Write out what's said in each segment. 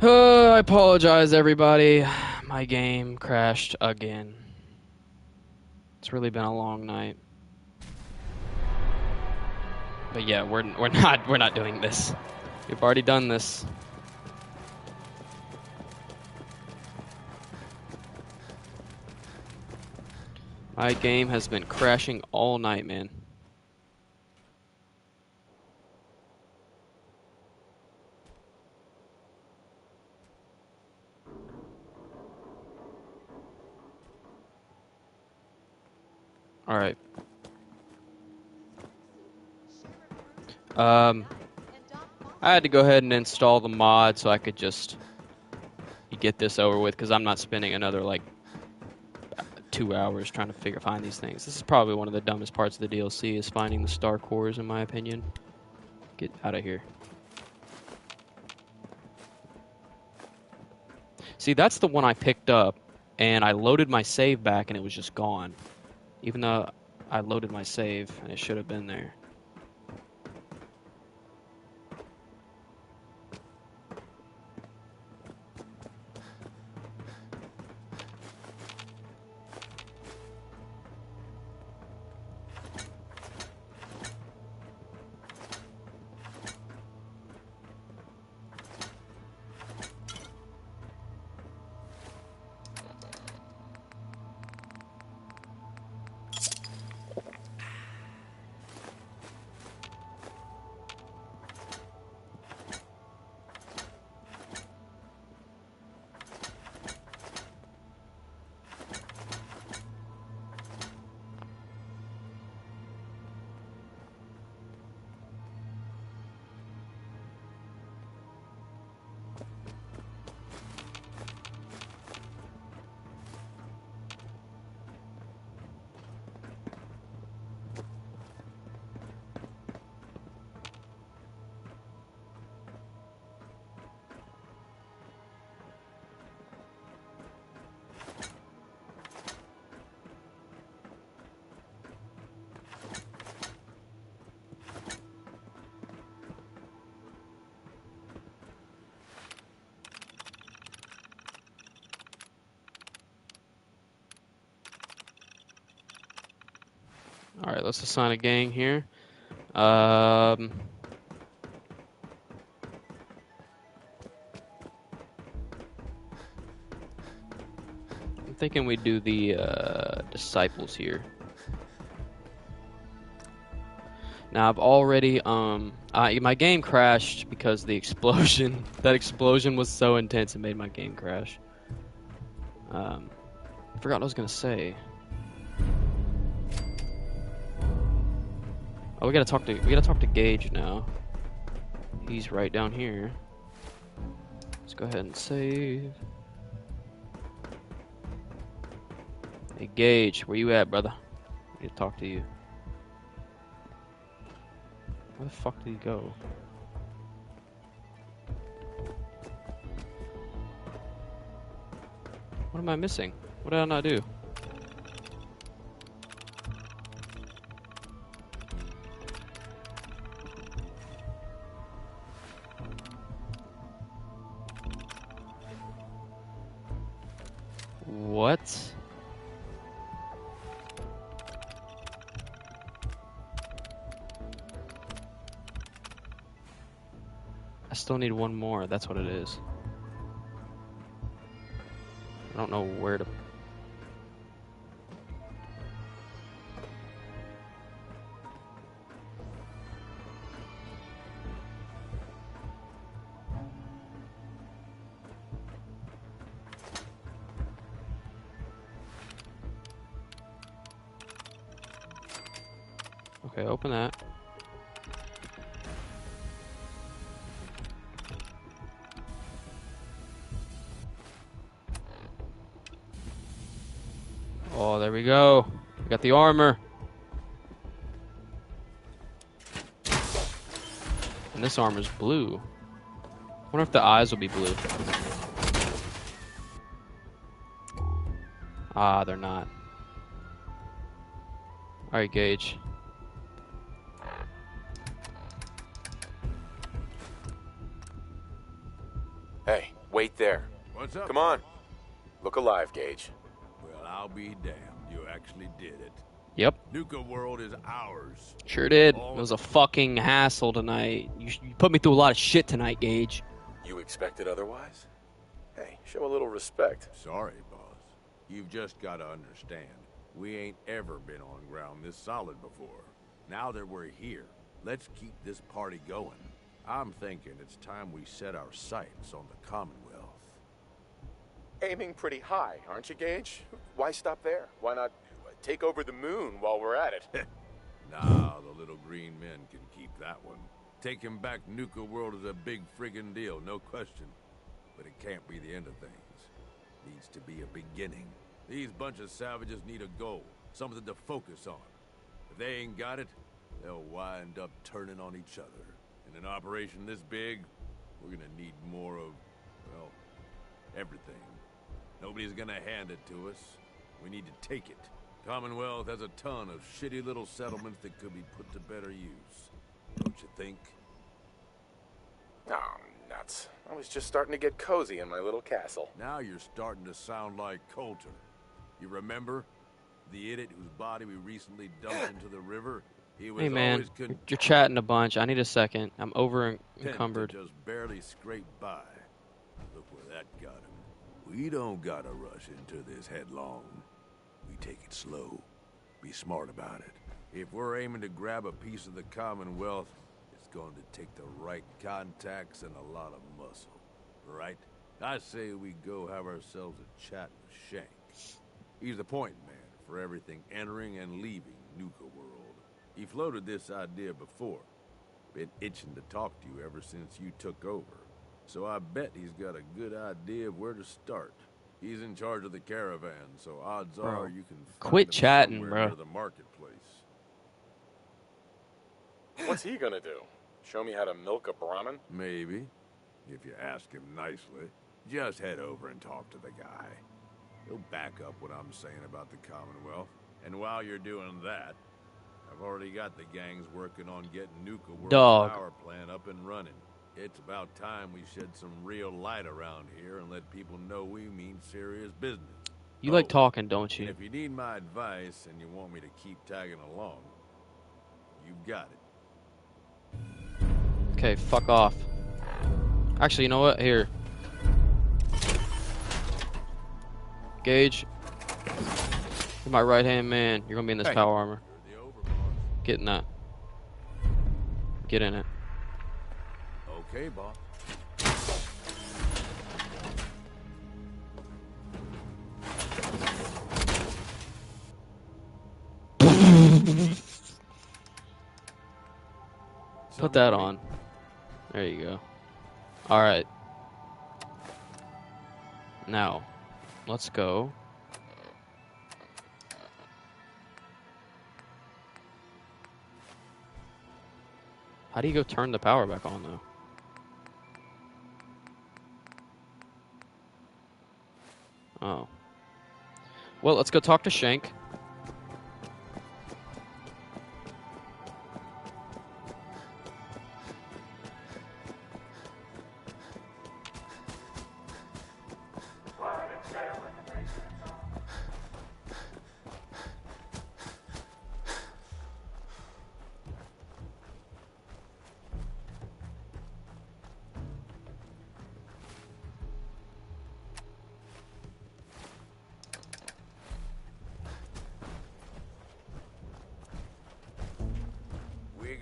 I apologize, everybody. My game crashed again. It's really been a long night. But yeah, we're not doing this. We've already done this. My game has been crashing all night, man. All right. I had to go ahead and install the mod so I could just get this over with because I'm not spending another like 2 hours trying to find these things. This is probably one of the dumbest parts of the DLC is finding the star cores, in my opinion. Get out of here. See, that's the one I picked up, and I loaded my save back, and it was just gone. Even though I loaded my save, and it should have been there. Alright, let's assign a gang here. I'm thinking we do the disciples here. Now I've already my game crashed because the explosion. That explosion was so intense it made my game crash. I forgot what I was gonna say. Oh, we gotta talk to Gage now. He's right down here. Let's go ahead and save. Hey Gage, where you at, brother? I need to talk to you. Where the fuck did he go? What am I missing? What did I not do? What? I still need one more. That's what it is. I don't know where to... Okay, open that. Oh, there we go. We got the armor. And this armor's blue. I wonder if the eyes will be blue. Ah, they're not. Alright, Gage. Hey, Wait there. What's up? Come on. Look alive, Gage. Well, I'll be damned. You actually did it. Yep. Nuka World is ours. Sure did. It was a fucking hassle tonight. You put me through a lot of shit tonight, Gage. You expected otherwise? Hey, show a little respect. Sorry, boss. You've just got to understand. We ain't ever been on ground this solid before. Now that we're here, let's keep this party going. I'm thinking it's time we set our sights on the Commonwealth. Aiming pretty high, aren't you, Gage? Why stop there? Why not take over the moon while we're at it? Nah, the little green men can keep that one. Taking back Nuka World is a big friggin' deal, no question. But it can't be the end of things. Needs to be a beginning. These bunch of savages need a goal, something to focus on. If they ain't got it, they'll wind up turning on each other. In an operation this big, we're gonna need more of, well, everything. Nobody's gonna hand it to us. We need to take it. Commonwealth has a ton of shitty little settlements that could be put to better use. Don't you think? Oh, nuts. I was just starting to get cozy in my little castle. Now you're starting to sound like Coulter. You remember? The idiot whose body we recently dumped into the river? He was Hey man, always you're chatting a bunch. I need a second. I'm over content encumbered. to just barely scrape by. Look where that got him. We don't gotta rush into this headlong. We take it slow. Be smart about it. If we're aiming to grab a piece of the Commonwealth, it's going to take the right contacts and a lot of muscle. Right? I say we go have ourselves a chat with Shank. He's the point man for everything entering and leaving Nuka World. He floated this idea before. Been itching to talk to you ever since you took over. So I bet he's got a good idea of where to start. He's in charge of the caravan, so odds are you can find quit him chatting, somewhere bro. near the marketplace. What's he gonna do? Show me how to milk a Brahmin? Maybe, if you ask him nicely. Just head over and talk to the guy. He'll back up what I'm saying about the Commonwealth. And while you're doing that, I've already got the gangs working on getting Nuka World's power plant up and running. It's about time we shed some real light around here and let people know we mean serious business. You like talking, don't you? And if you need my advice and you want me to keep tagging along, you've got it. Okay, fuck off. Actually, you know what? Here. Gage. You're my right-hand man. You're gonna be in this power armor. Get in that. Get in it. Okay, boss. Put that on. There you go. Alright. Now, let's go. How do you go turn the power back on, though? Oh. Well, let's go talk to Shank.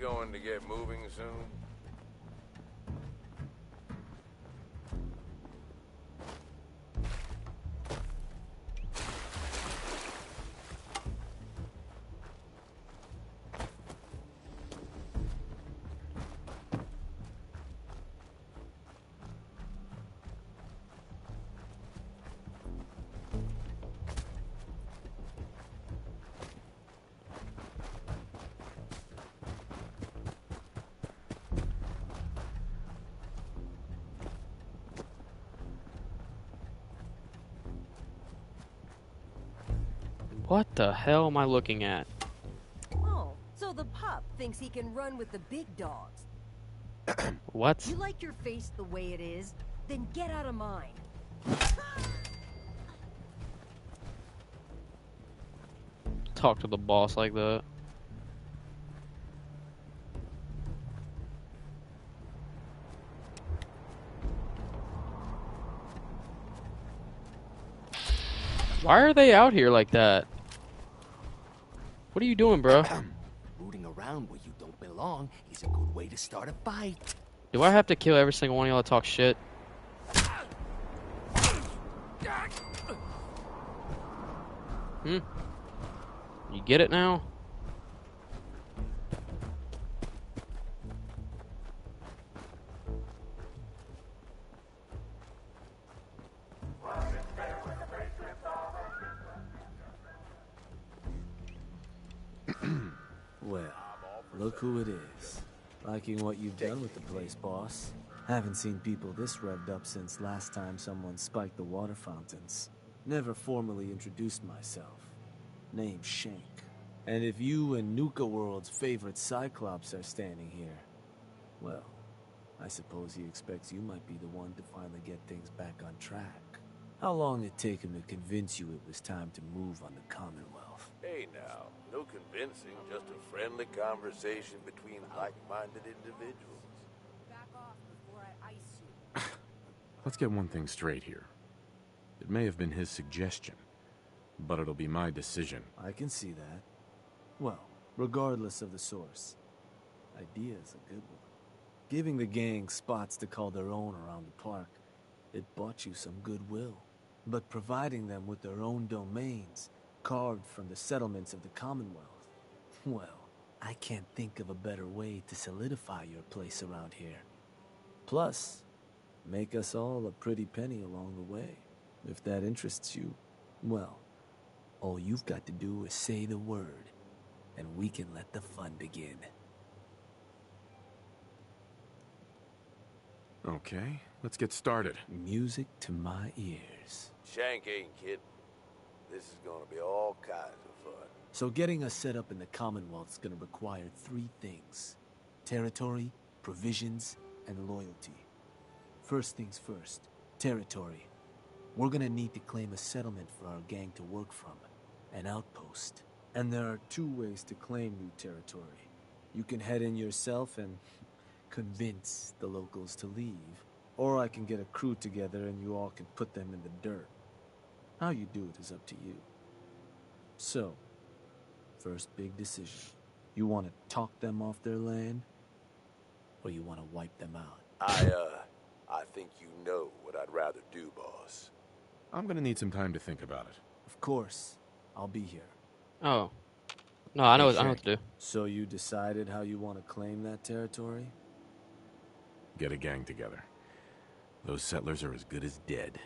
Going to get moving soon? What the hell am I looking at? Oh, so the pup thinks he can run with the big dogs. What? You like your face the way it is? Then get out of mine. Talk to the boss like that. Why are they out here like that? What are you doing, bro? Rooting around where you don't belong is a good way to start a fight. Do I have to kill every single one of y'all that talk shit? You get it now? Well, look who it is. Liking what you've done with the place, boss. Haven't seen people this revved up since last time someone spiked the water fountains. Never formally introduced myself. Name's Shank. And if you and Nuka World's favorite Cyclops are standing here, well, I suppose he expects you might be the one to finally get things back on track. How long did it take him to convince you it was time to move on the Commonwealth? Hey now, no convincing, just a friendly conversation between like-minded individuals. Back off before I ice you. Let's get one thing straight here. It may have been his suggestion, but it'll be my decision. I can see that. Well, regardless of the source, idea's a good one. Giving the gang spots to call their own around the park, it bought you some goodwill. But providing them with their own domains, carved from the settlements of the Commonwealth, well, I can't think of a better way to solidify your place around here. Plus, make us all a pretty penny along the way. If that interests you, well, all you've got to do is say the word, and we can let the fun begin. Okay, let's get started. Music to my ears. Shank ain't kidding. This is gonna be all kinds of fun. So getting us set up in the Commonwealth is gonna require 3 things. Territory, provisions, and loyalty. First things first, territory. We're gonna need to claim a settlement for our gang to work from. An outpost. And there are 2 ways to claim new territory. You can head in yourself and convince the locals to leave. Or I can get a crew together and you all can put them in the dirt. How you do it is up to you. So, first big decision. You want to talk them off their land? Or you want to wipe them out? I think you know what I'd rather do, boss. I'm gonna need some time to think about it. Of course. I'll be here. Oh. No, I know what to do. So you decided how you want to claim that territory? Get a gang together. Those settlers are as good as dead.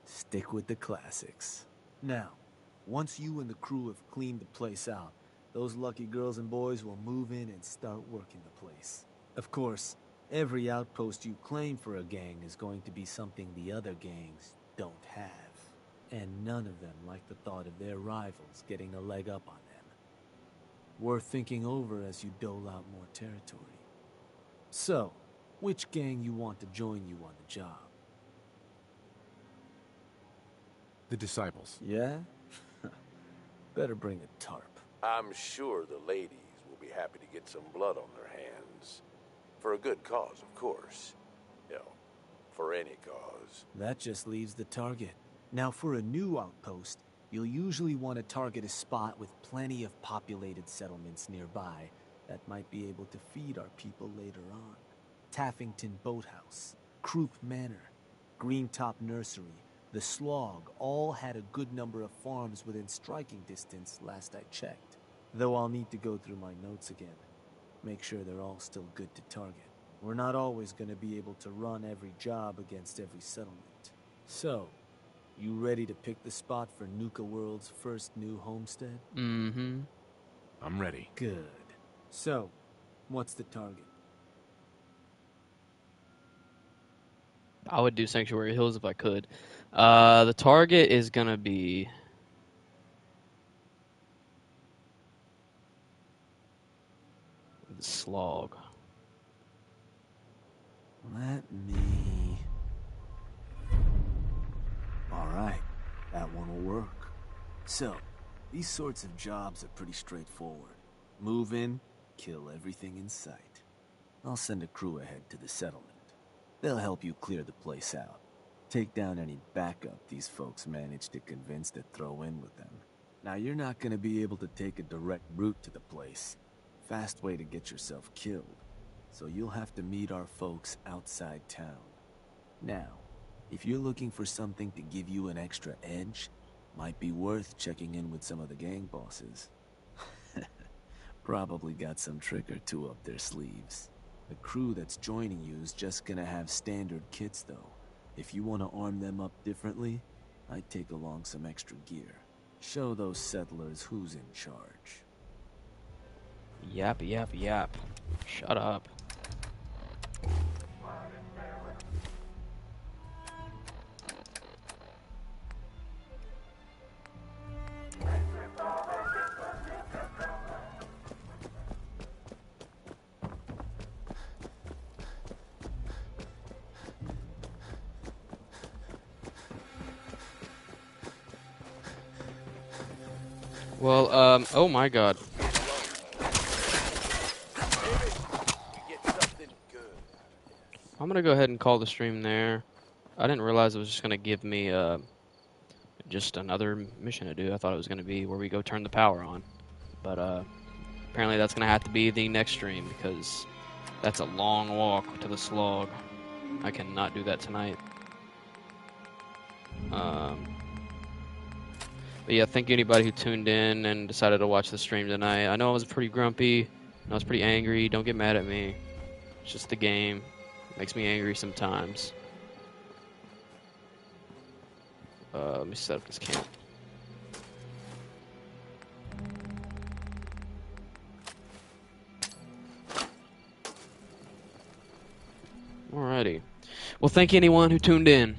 Stick with the classics. Now, once you and the crew have cleaned the place out, those lucky girls and boys will move in and start working the place. Of course, every outpost you claim for a gang is going to be something the other gangs don't have. And none of them like the thought of their rivals getting a leg up on them. Worth thinking over as you dole out more territory. So, which gang you want to join you on the job? The Disciples. Yeah? Better bring a tarp. I'm sure the ladies will be happy to get some blood on their hands. For a good cause, of course. You know, for any cause. That just leaves the target. Now, for a new outpost, you'll usually want to target a spot with plenty of populated settlements nearby that might be able to feed our people later on. Taffington Boathouse, Croup Manor, Greentop Nursery, the Slog all had a good number of farms within striking distance last I checked. Though I'll need to go through my notes again. Make sure they're all still good to target. We're not always going to be able to run every job against every settlement. So, you ready to pick the spot for Nuka World's first new homestead? Mm-hmm. I'm ready. Good. So, what's the target? I would do Sanctuary Hills if I could. The target is gonna be... the Slog. Let me So, these sorts of jobs are pretty straightforward. Move in, kill everything in sight. I'll send a crew ahead to the settlement. They'll help you clear the place out. Take down any backup these folks manage to convince to throw in with them. Now, you're not gonna be able to take a direct route to the place. Fast way to get yourself killed. So you'll have to meet our folks outside town. Now, if you're looking for something to give you an extra edge, might be worth checking in with some of the gang bosses. Probably got some trick or two up their sleeves. The crew that's joining you is just gonna have standard kits though. If you want to arm them up differently, I'd take along some extra gear. Show those settlers who's in charge. Yap, yap, yap. Shut up. Well, oh my god. I'm gonna go ahead and call the stream there. I didn't realize it was just gonna give me, just another mission to do. I thought it was gonna be where we go turn the power on. But, apparently that's gonna have to be the next stream, because that's a long walk to the slog. I cannot do that tonight. But yeah, thank you anybody who tuned in and decided to watch the stream tonight. I know I was pretty grumpy, I was pretty angry. Don't get mad at me. It's just the game. It makes me angry sometimes. Let me set up this camp. Alrighty. Well, thank you anyone who tuned in.